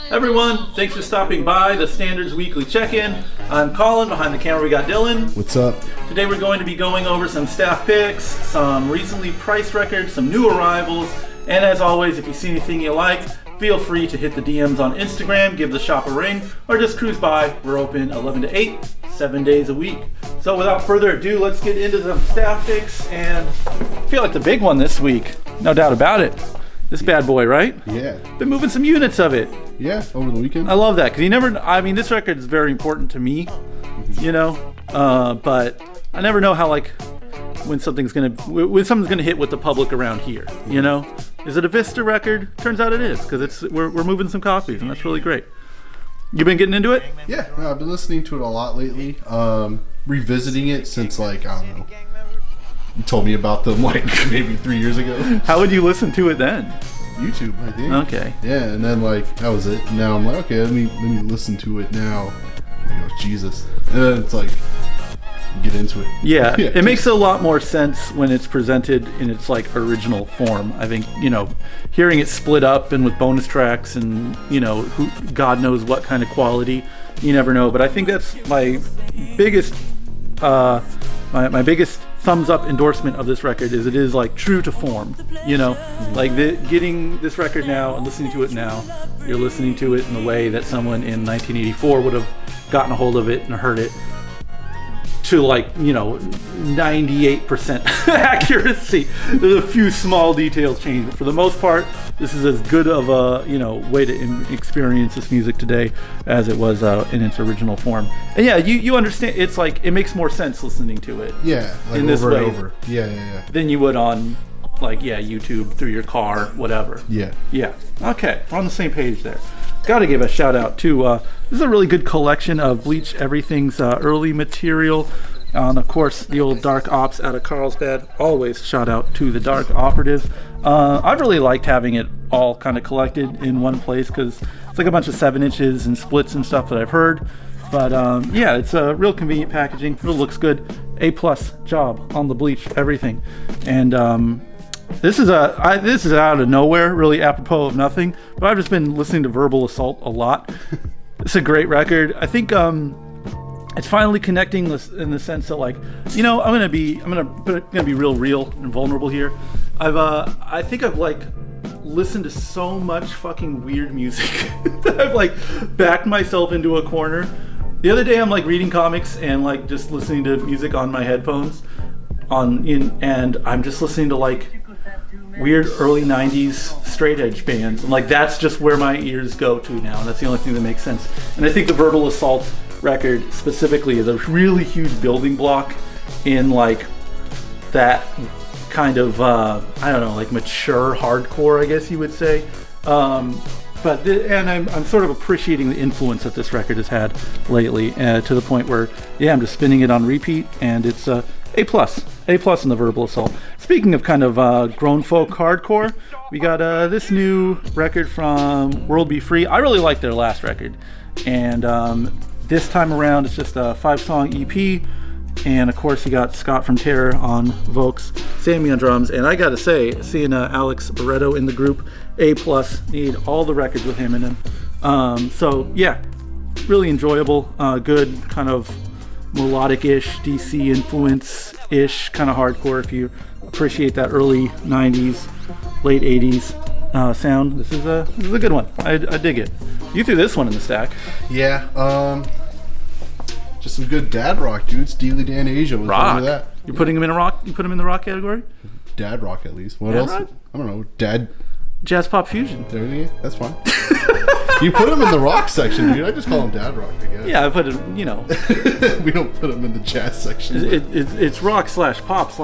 Everyone, thanks for stopping by the Standards Weekly Check-In. I'm Colin. Behind the camera we got Dylan. What's up? Today we're going to be going over some staff picks, some recently priced records, some new arrivals, and as always, if you see anything you like, feel free to hit the DMs on Instagram, give the shop a ring, or just cruise by. We're open 11 to 8, 7 days a week. So without further ado, let's get into some staff picks, and I feel like the big one this week, no doubt about it. This bad boy, right? Yeah. Been moving some units of it. Yeah, over the weekend. I love that because this record is very important to me, but I never know how when something's gonna hit with the public around here. Is it a Vista record? Turns out it is because we're moving some copies and that's really great. You been getting into it? Yeah, I've been listening to it a lot lately. Revisiting it since I don't know. You told me about them maybe 3 years ago. How would you listen to it then? YouTube, I think. Okay. Yeah, and then that was it. Now I'm like, okay, let me listen to it now. I go, Jesus. And then it's get into it. Yeah, it makes a lot more sense when it's presented in its original form. I think, hearing it split up and with bonus tracks and, God knows what kind of quality, you never know. But I think that's my biggest my biggest thumbs up endorsement of this record is it is true to form, getting this record now and listening to it now, you're listening to it in the way that someone in 1984 would have gotten a hold of it and heard it to 98% accuracy. There's a few small details changed, but for the most part, this is as good of a way to experience this music today as it was in its original form. And yeah, you understand. It's it makes more sense listening to it. Yeah, in this over way, and over. Yeah. Than you would on YouTube through your car, whatever. Yeah. Okay, we're on the same page there. Got to give a shout out to this is a really good collection of Bleach Everything's early material. Of course, the old Dark Ops out of Carlsbad. Always shout out to the Dark Operatives. I've really liked having it all kind of collected in one place because it's a bunch of 7 inches and splits and stuff that I've heard. But it's a real convenient packaging. It looks good. A+ job on the Bleach Everything. And this is out of nowhere, really apropos of nothing. But I've just been listening to Verbal Assault a lot. It's a great record. I think it's finally connecting in the sense that I'm gonna be real and vulnerable here. I think I've listened to so much fucking weird music that I've backed myself into a corner. The other day I'm reading comics and just listening to music on my headphones and I'm just listening to weird early 90s straight edge bands and that's just where my ears go to now, and that's the only thing that makes sense. And I think the Verbal Assault record specifically is a really huge building block in that kind of mature hardcore, I guess you would say. I'm sort of appreciating the influence that this record has had lately to the point where I'm just spinning it on repeat, and it's A+ in the Verbal Assault. Speaking of kind of grown folk hardcore, we got this new record from World Be Free. I really liked their last record, and this time around it's just a 5-song EP, and of course you got Scott from Terror on vocals, Sammy on drums, and I gotta say, seeing Alex Barreto in the group, A+, need all the records with him in them. Really enjoyable, good kind of melodic-ish, DC influence-ish kind of hardcore if you appreciate that early 90s, late 80s sound. This is a good one. I dig it. You threw this one in the stack. Yeah, just some good dad rock, dude. Steely Dan Asia was rock. Under that. You're putting him in a rock? You put him in the rock category? Dad rock, at least. What dad else? Rock? I don't know. Dad. Jazz pop fusion. There you go. That's fine. You put him in the rock section, dude. I just call him dad rock, I guess. Yeah, I put him, We don't put him in the jazz section. It's rock / pop /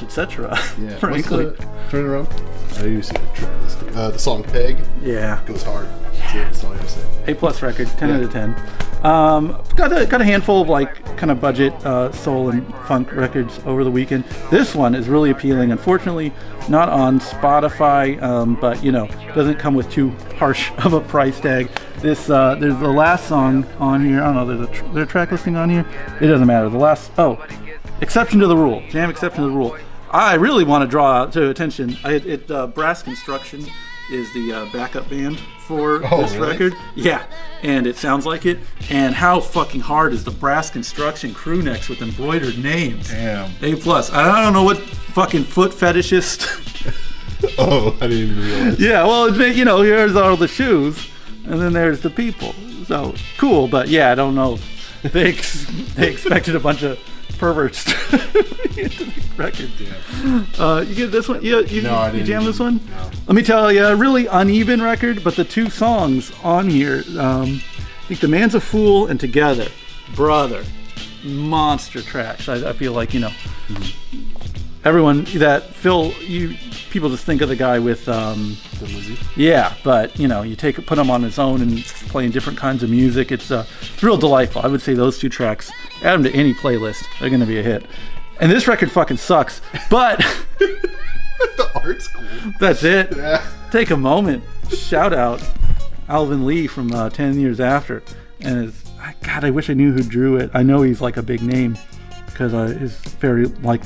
etc. Yeah. Frankly. Turn it around. I usually the song Peg. Yeah. Goes hard. That's all I say. A+ record, 10 out of 10. Got a handful of kind of budget soul and funk records over the weekend. This one is really appealing. Unfortunately, not on Spotify, but doesn't come with too harsh of a price tag. There's the last song on here. I don't know. There's a track listing on here. It doesn't matter. Exception to the rule. Jam exception to the rule. I really want to draw to attention. Brass Construction is the backup band for this really? record. Yeah, and it sounds like it. And how fucking hard is the brass construction crew necks with embroidered names? Damn. A+. I don't know what fucking foot fetishist. Oh, I didn't even realize. Yeah, well, here's all the shoes, and then there's the people. So cool, but yeah, I don't know. They expected a bunch of perverts into the record. Yeah. You get this one? No, I didn't. You jam this one? No. Let me tell you, a really uneven record, but the two songs on here, I think The Man's a Fool and Together, brother, monster tracks. I feel like, everyone that people just think of the guy with The Lizzie? yeah, but you put him on his own and playing different kinds of music. It's real delightful. I would say those two tracks, add them to any playlist, they're gonna be a hit. And this record fucking sucks, but The art's cool. that's it. Yeah. Take a moment, shout out Alvin Lee from 10 Years After, and God, I wish I knew who drew it. I know he's like a big name because he's very like.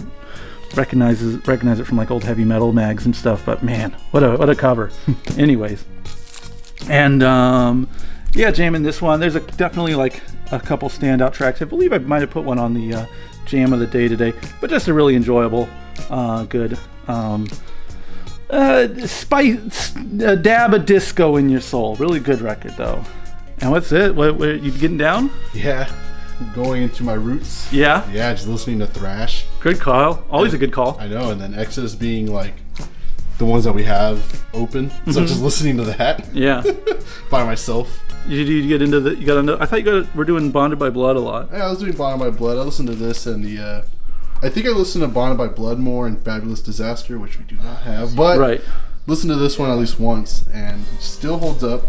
Recognize it from like old heavy metal mags and stuff, but man, what a cover. Anyways, and jamming this one. There's definitely like a couple standout tracks. I believe I might have put one on the jam of the day today, but just a really enjoyable, good spice, dab of disco in your soul. Really good record though. And what's it? What you getting down? Yeah. Going into my roots. Yeah. Yeah, just listening to thrash. Good call. Always a good call. I know, and then Exodus being like the ones that we have open. So just listening to that. Yeah. By myself. You get into the? You got into? I thought we're doing Bonded by Blood a lot. Yeah, I was doing Bonded by Blood. I listened to this and the. I think I listened to Bonded by Blood more and Fabulous Disaster, which we do not have. But right. Listen to this one at least once, and it still holds up.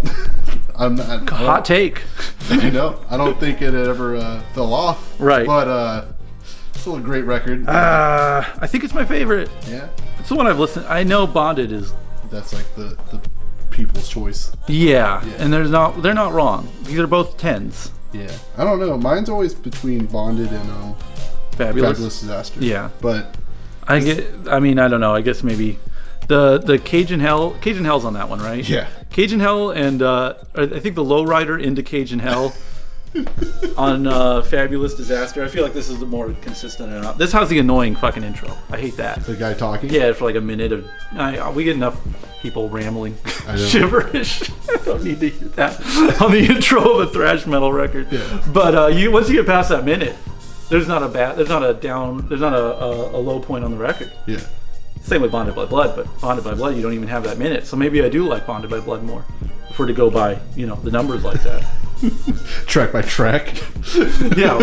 Hot take. I know. I don't think it ever fell off. Right. But still a great record. I think it's my favorite. Yeah. It's the one I've listened. I know Bonded is. That's like the people's choice. Yeah, and they're not wrong. These are both 10s. Yeah. I don't know. Mine's always between Bonded and Fabulous Disaster. Yeah. But I don't know. I guess maybe the Cajun Hell's on that one, right? yeah. Cajun Hell and I think the Lowrider into Cajun Hell on Fabulous Disaster. I feel like this is the more consistent. This has the annoying fucking intro. I hate that. The guy talking? Yeah, for like a minute of. We get enough people rambling gibberish. I don't need to hear that on the intro of a thrash metal record. Yeah. But once you get past that minute, there's not a low point on the record. Yeah. Same with Bonded by Blood, but Bonded by Blood, you don't even have that minute. So maybe I do like Bonded by Blood more, if we're to go by, the numbers like that. Track by track. Yeah.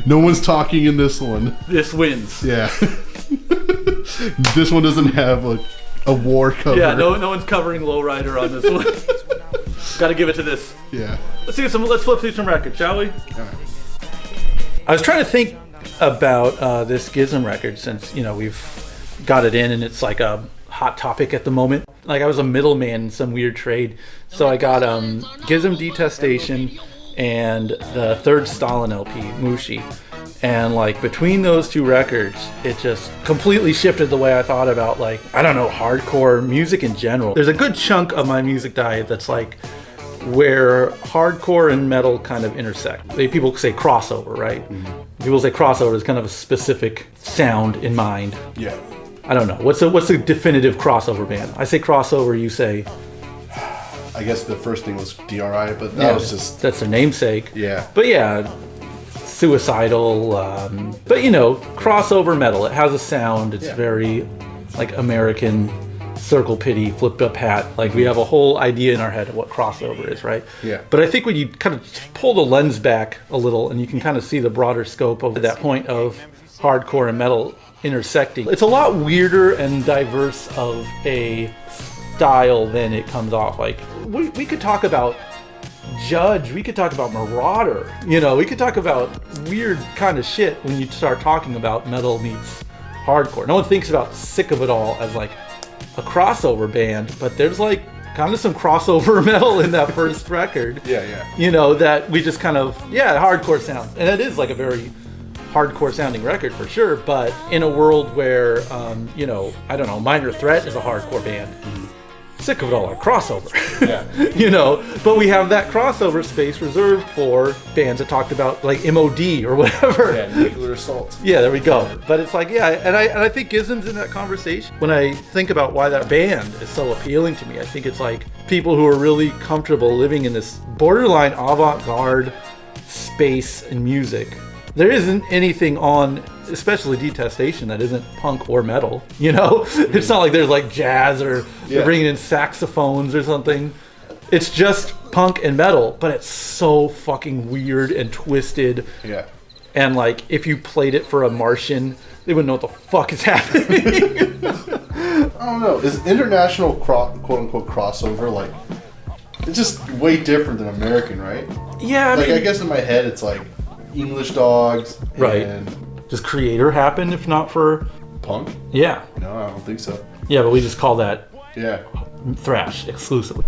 No one's talking in this one. This wins. Yeah. This one doesn't have a war cover. Yeah, no one's covering Lowrider on this one. Got to give it to this. Yeah. Let's flip through some records, shall we? All right. I was trying to think about this Gizmo record since, we've got it in and it's like a hot topic at the moment. Like I was a middleman in some weird trade. So I got Gizmo Detestation and the third Stalin LP, Mushi. And like between those two records, it just completely shifted the way I thought about hardcore music in general. There's a good chunk of my music diet that's like where hardcore and metal kind of intersect. People say crossover, right? Mm-hmm. People say crossover is kind of a specific sound in mind. Yeah. I don't know. What's the definitive crossover band? I say crossover, you say... I guess the first thing was DRI, but that was just... That's their namesake. Yeah. But yeah, Suicidal, but crossover metal. It has a sound. It's very like American circle pity, flipped up hat. Like we have a whole idea in our head of what crossover is, right? Yeah. But I think when you kind of pull the lens back a little and you can kind of see the broader scope of that point of hardcore and metal intersecting, it's a lot weirder and diverse of a style than it comes off. Like we could talk about Judge, we could talk about Marauder, we could talk about weird kind of shit when you start talking about metal meets hardcore. No one thinks about Sick of It All as like a crossover band, but there's like kind of some crossover metal in that first record. Yeah. That we just kind of, hardcore sound. And it is like a very hardcore sounding record for sure, but in a world where, I don't know, Minor Threat is a hardcore band. sick of it all, our crossover. Yeah. You know, but we have that crossover space reserved for bands that talked about like MOD or whatever. Yeah, nuclear assault. Yeah, there we go. But it's like, yeah, and I think Gizm's in that conversation. When I think about why that band is so appealing to me, I think it's like people who are really comfortable living in this borderline avant-garde space and music. There isn't anything on, especially Detestation, that isn't punk or metal, you know? It's not like there's like jazz or they're bringing in saxophones or something. It's just punk and metal, but it's so fucking weird and twisted. Yeah. And like, if you played it for a Martian, they wouldn't know what the fuck is happening. I don't know. Is international quote-unquote crossover, like, it's just way different than American, right? Yeah, I guess in my head it's like English dogs right. and Does Creator happen if not for punk? Yeah. No, I don't think so. Yeah, but we just call that thrash exclusively.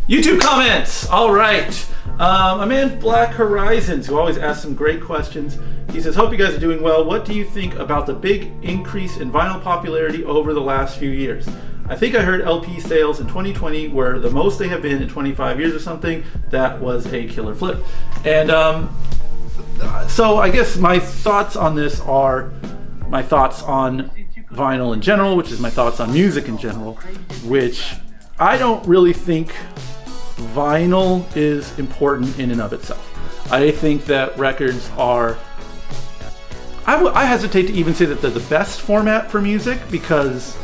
YouTube comments. All right. A man Black Horizons, who always asks some great questions. He says, hope you guys are doing well. What do you think about the big increase in vinyl popularity over the last few years? I think I heard LP sales in 2020 were the most they have been in 25 years or something. That was a killer flip. And so I guess my thoughts on this are my thoughts on vinyl in general, which is my thoughts on music in general, which I don't really think vinyl is important in and of itself. I think that records are, I hesitate to even say that they're the best format for music, because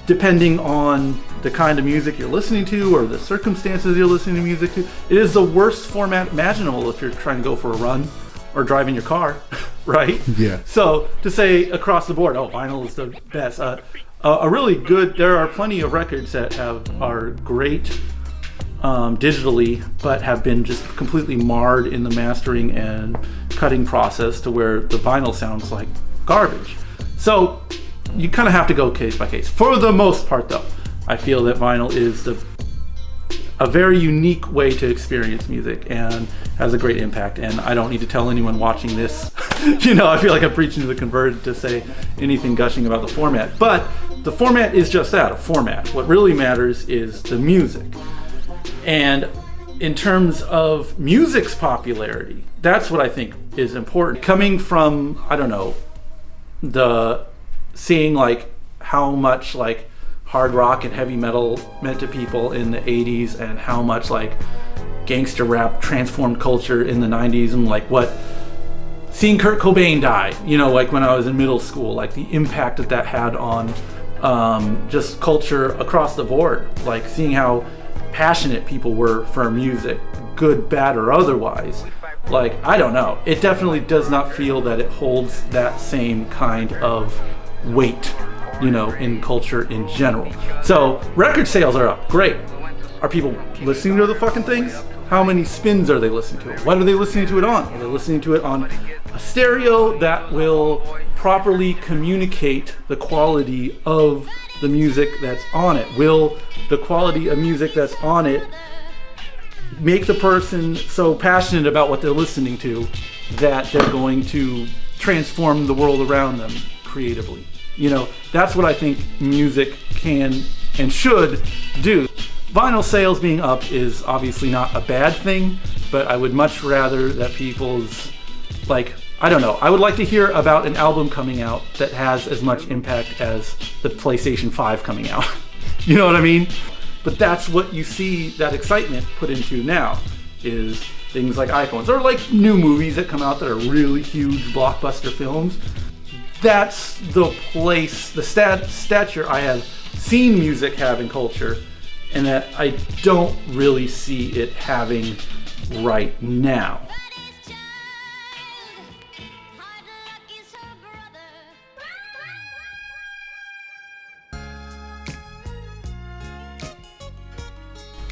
depending on the kind of music you're listening to or the circumstances you're listening to music to, it is the worst format imaginable if you're trying to go for a run or driving your car, right? Yeah. So to say across the board, oh, vinyl is the best. A really good, there are plenty of records that are great digitally, but have been just completely marred in the mastering and cutting process to where the vinyl sounds like garbage. So you kind of have to go case by case. For the most part, though, I feel that vinyl is a very unique way to experience music and has a great impact. And I don't need to tell anyone watching this, I feel like I'm preaching to the converted to say anything gushing about the format. But the format is just that, a format. What really matters is the music. And in terms of music's popularity, that's what I think is important. Coming from, I don't know, seeing like how much like hard rock and heavy metal meant to people in the 80s and how much like gangster rap transformed culture in the 90s, and like seeing Kurt Cobain die, like when I was in middle school, like the impact that had on just culture across the board, like seeing how passionate people were for music, good, bad, or otherwise. Like, I don't know. It definitely does not feel that it holds that same kind of weight, in culture in general. So, record sales are up. Great. Are people listening to the fucking things? How many spins are they listening to it? What are they listening to it on? Are they listening to it on a stereo that will properly communicate the quality of the music that's on it? Will the quality of music that's on it make the person so passionate about what they're listening to that they're going to transform the world around them creatively? That's what I think music can and should do. Vinyl sales being up is obviously not a bad thing, but I would much rather that people's, I don't know, I would like to hear about an album coming out that has as much impact as the PlayStation 5 coming out. You know what I mean? But that's what you see that excitement put into now, is things like iPhones, or like new movies that come out that are really huge blockbuster films. That's the place, the stature I have seen music have in culture, and that I don't really see it having right now.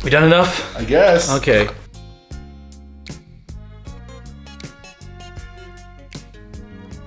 We done enough? I guess. Okay.